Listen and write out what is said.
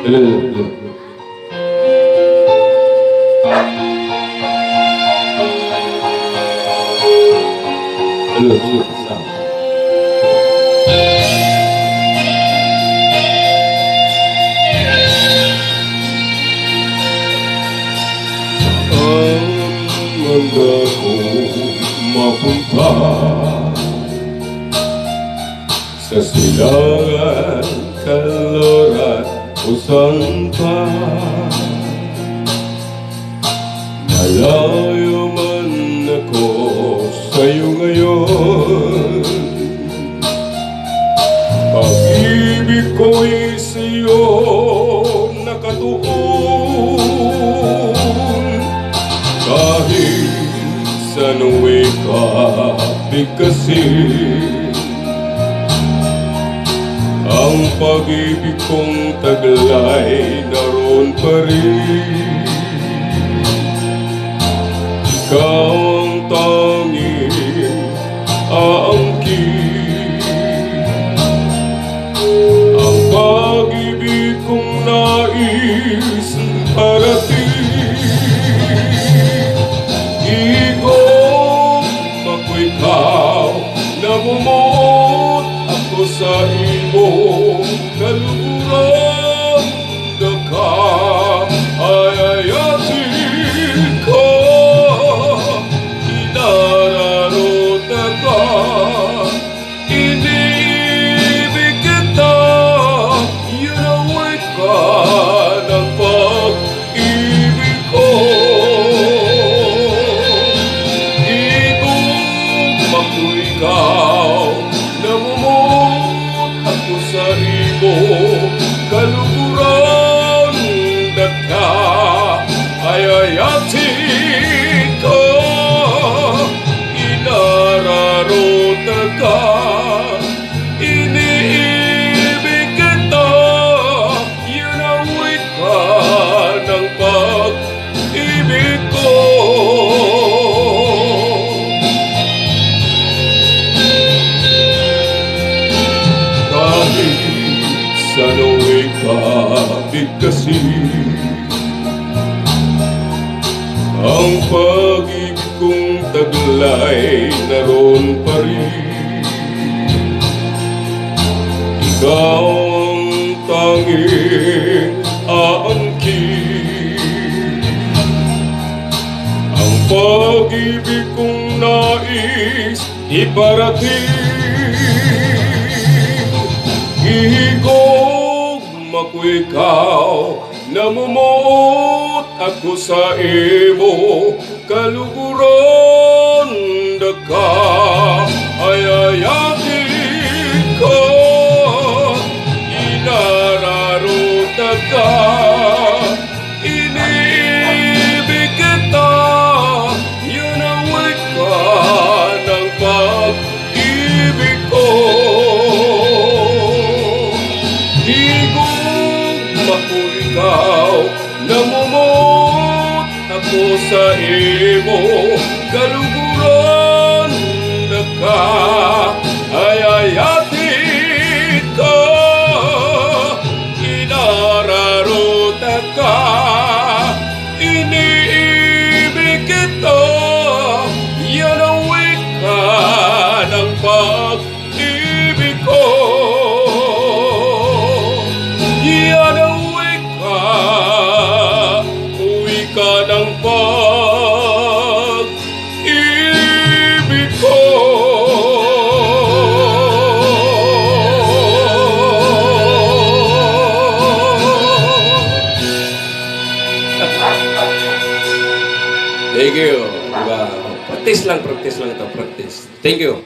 Hanggang ako mapunta sa silangan, kalorat o saan pa. Malayo man ako sa'yo ngayon, pag-ibig ko'y sa'yo nakatuon. Kahit saan uwi ka bigkasin, ang pag-ibig kong taglay naroon pa rin. Ikaw ang tanging aangkin, ang pag-ibig kong nais parating. Ikong ikaw, namumot ako sa iyong kaluguran. Daka ay ayatin ko, inararot ka, inibig kita, yanaway ka ng pag-ibig ko. Namumot ako sa iyong kaluguran. Daka ay ayatin ko, inararot ka, iniibig kita, yanawit ka ng pag-ibig ko. Saan uwi ka bigkasin, ang pag-ibig kong taglay naroon pa rin. Ikaw ang tanging aangkin, ang pag-ibig kong nais iparating. Ihigom ako ikaw, namumot ako sa imo kaluguran. Daka ay ayatin ko, inararot ka, inibig kita, yanaway ka ng pag-ibig ko. Ako ikaw, namumot ako sa imo kaluguran. Daka ay ayatin ka, inararot ka, iniibig kita, yanawit ka ng pag-ibig ko. Uwi ka ng pag-ibig ko. Thank you. Diba? Practice lang ito. Practice. Thank you.